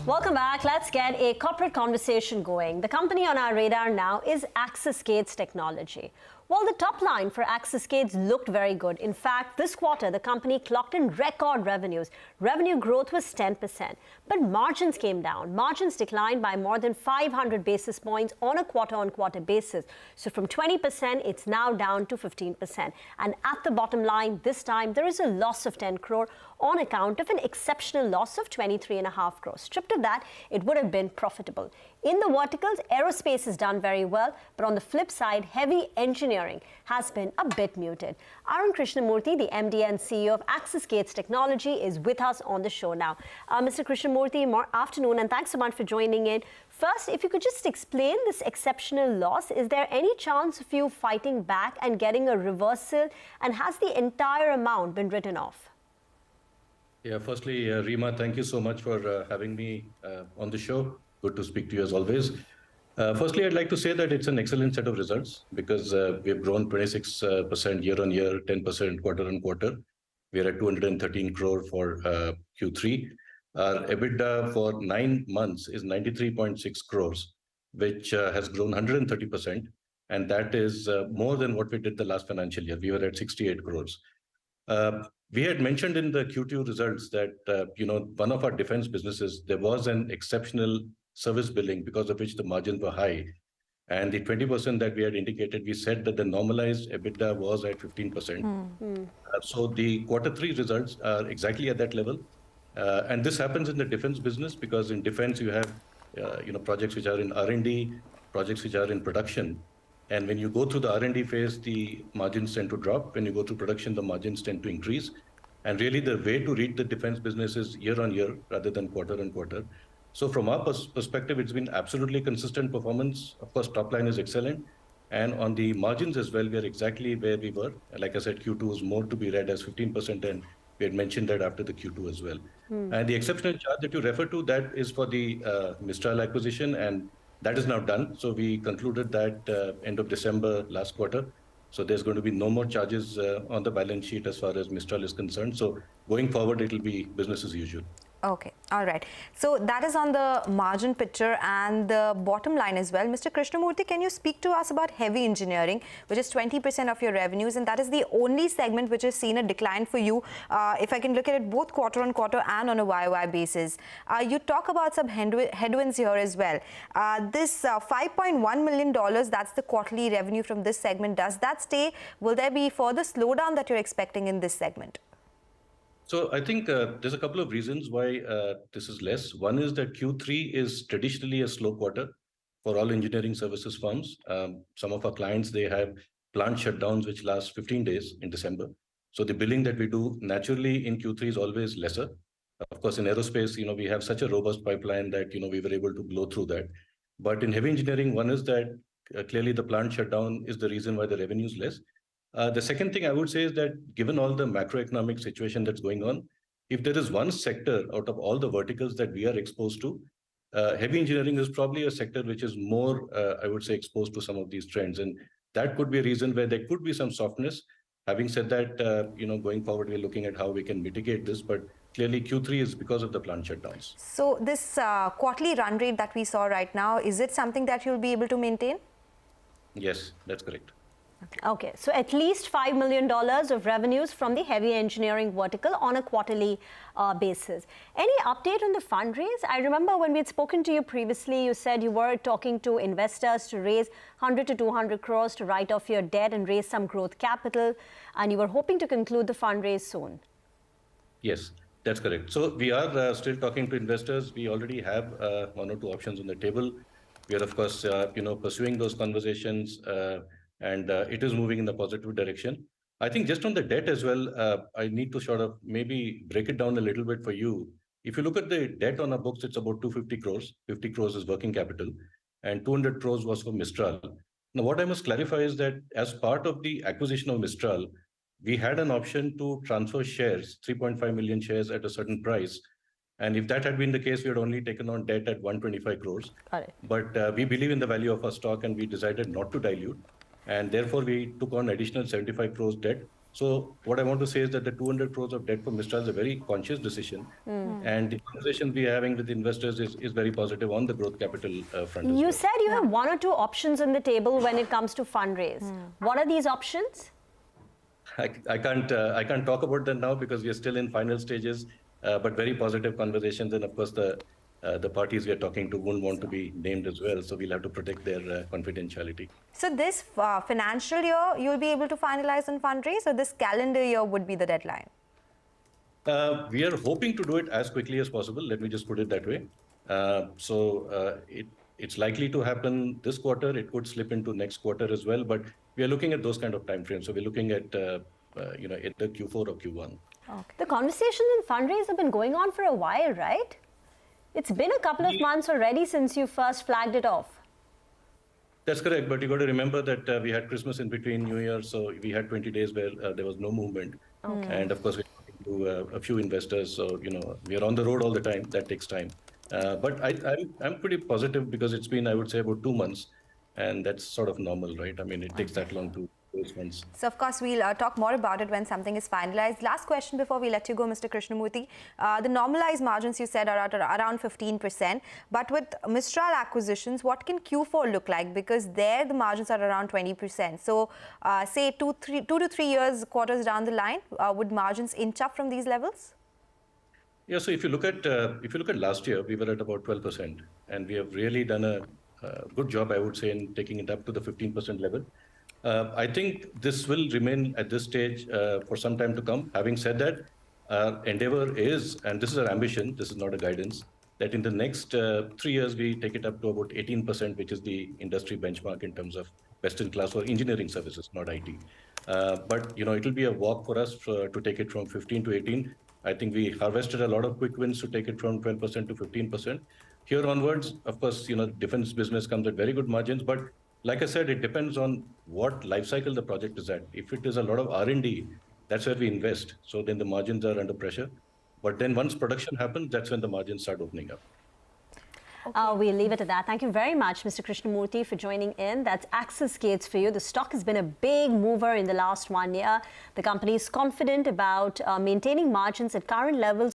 Welcome back. Let's get a corporate conversation going. The company on our radar now is Axis Gates Technology. Well, the top line for Axis Gates looked very good. In fact, this quarter, the company clocked in record revenues. Revenue growth was 10%, but margins came down. Margins declined by more than 500 basis points on a quarter-on-quarter basis. So from 20%, it's now down to 15%. And at the bottom line, this time, there is a loss of 10 crore on account of an exceptional loss of 23.5 crores. Stripped of that, it would have been profitable. In the verticals, aerospace has done very well, but on the flip side, heavy engineering has been a bit muted. Arun Krishnamurthy, the MD and CEO of Axis Gates Technology, is with us on the show now. Mr. Krishnamurthy, afternoon, and thanks so much for joining in. First, if you could just explain this exceptional loss, is there any chance of you fighting back and getting a reversal, and has the entire amount been written off? Yeah, firstly, Reema, thank you so much for having me on the show. Good to speak to you as always. Firstly, I'd like to say that it's an excellent set of results because we've grown 26% year on year, 10% quarter on quarter. We're at 213 crore for Q3. Our EBITDA for 9 months is 93.6 crores, which has grown 130%. And that is more than what we did the last financial year. We were at 68 crores. We had mentioned in the Q2 results that, one of our defense businesses, there was an exceptional service billing because of which the margins were high. And the 20% that we had indicated, we said that the normalized EBITDA was at 15%. So the Q3 results are exactly at that level. And this happens in the defense business because in defense, you have projects which are in R&D, projects which are in production. And when you go through the R&D phase, the margins tend to drop. When you go through production, the margins tend to increase. And really, the way to read the defense business is year on year rather than quarter on quarter. So from our perspective, it's been absolutely consistent performance. Of course, top line is excellent. And on the margins as well, we are exactly where we were. Like I said, Q2 is more to be read as 15%. And we had mentioned that after the Q2 as well. And the exceptional charge that you refer to, that is for the Mistral acquisition. And that is now done. So we concluded that end of December last quarter. So there's going to be no more charges on the balance sheet as far as Mistral is concerned. So going forward, it will be business as usual. Okay, all right. So that is on the margin picture and the bottom line as well. Mr. Krishnamurthy, can you speak to us about heavy engineering, which is 20% of your revenues, and that is the only segment which has seen a decline for you, if I can look at it both quarter on quarter and on a YOY basis. You talk about some headwinds here as well. This $5.1 million, that's the quarterly revenue from this segment. Does that stay? Will there be further slowdown that you're expecting in this segment? So I think there's a couple of reasons why this is less. One is that Q3 is traditionally a slow quarter for all engineering services firms. Some of our clients, they have plant shutdowns which last 15 days in December. So the billing that we do naturally in Q3 is always lesser. Of course, in aerospace, we have such a robust pipeline that, we were able to blow through that. But in heavy engineering, one is that clearly the plant shutdown is the reason why the revenue is less. The second thing I would say is that given all the macroeconomic situation that's going on, if there is one sector out of all the verticals that we are exposed to, heavy engineering is probably a sector which is more, I would say, exposed to some of these trends. And that could be a reason where there could be some softness. Having said that, going forward, we're looking at how we can mitigate this. But clearly, Q3 is because of the plant shutdowns. So this quarterly run rate that we saw right now, is it something that you'll be able to maintain? Yes, that's correct. Okay, so at least $5 million of revenues from the heavy engineering vertical on a quarterly basis. Any update on the fundraise? I remember when we had spoken to you previously, you said you were talking to investors to raise 100 to 200 crores to write off your debt and raise some growth capital, and you were hoping to conclude the fundraise soon. Yes, that's correct. So we are still talking to investors. We already have 1 or 2 options on the table. We are, of course, pursuing those conversations. And it is moving in the positive direction. I think just on the debt as well, I need to sort of maybe break it down a little bit for you. If you look at the debt on our books, it's about 250 crores. 50 crores is working capital, and 200 crores was for Mistral. Now, what I must clarify is that as part of the acquisition of Mistral, we had an option to transfer shares, 3.5 million shares at a certain price. And if that had been the case, we had only taken on debt at 125 crores. Got it. But we believe in the value of our stock, and we decided not to dilute. And therefore, we took on additional 75 crores debt So what I want to say is that the 200 crores of debt for Mistral is a very conscious decision. And the conversation we are having with investors is very positive on the growth capital front as You well. said you have one or two options on the table when it comes to fundraise. What are these options? I can't talk about that now because we are still in final stages, but very positive conversations. And of course, the parties we are talking to won't want to be named as well, so we'll have to protect their confidentiality. So this financial year, you'll be able to finalize and fundraise, or this calendar year would be the deadline? We are hoping to do it as quickly as possible. Let me just put it that way. It's likely to happen this quarter. It could slip into next quarter as well, but we are looking at those kind of timeframes. So we're looking at either Q4 or Q1. Okay. The conversations and fundraise have been going on for a while, right? It's been a couple of months already since you first flagged it off. That's correct, but you got to remember that we had Christmas in between, New Year, so we had 20 days where there was no movement. And of course, we're talking to a few investors, so we are on the road all the time. That takes time. But I'm pretty positive because it's been, I would say, about 2 months, and that's sort of normal, right? I mean, it takes that long to those months. So, of course, we'll talk more about it when something is finalized. Last question before we let you go, Mr. Krishnamurthy. The normalized margins you said are at around 15%. But with Mistral acquisitions, what can Q4 look like? Because there the margins are around 20%. So, say 2 to 3 years, quarters down the line, would margins inch up from these levels? Yeah. So if you look at last year, we were at about 12%, and we have really done a good job, I would say, in taking it up to the 15% level. I think this will remain at this stage for some time to come. Having said that, our endeavor is, and this is our ambition, this is not a guidance, that in the next 3 years, we take it up to about 18%, which is the industry benchmark in terms of best in class for engineering services, not IT. But, it'll be a walk for us to take it from 15 to 18. I think we harvested a lot of quick wins to take it from 12% to 15%. Here onwards, of course, defense business comes at very good margins, but like I said, it depends on what life cycle the project is at. If it is a lot of R&D, that's where we invest. So then the margins are under pressure. But then once production happens, that's when the margins start opening up. We'll leave it at that. Thank you very much, Mr. Krishnamurthy, for joining in. That's Axis Gates for you. The stock has been a big mover in the last 1 year. The company is confident about maintaining margins at current levels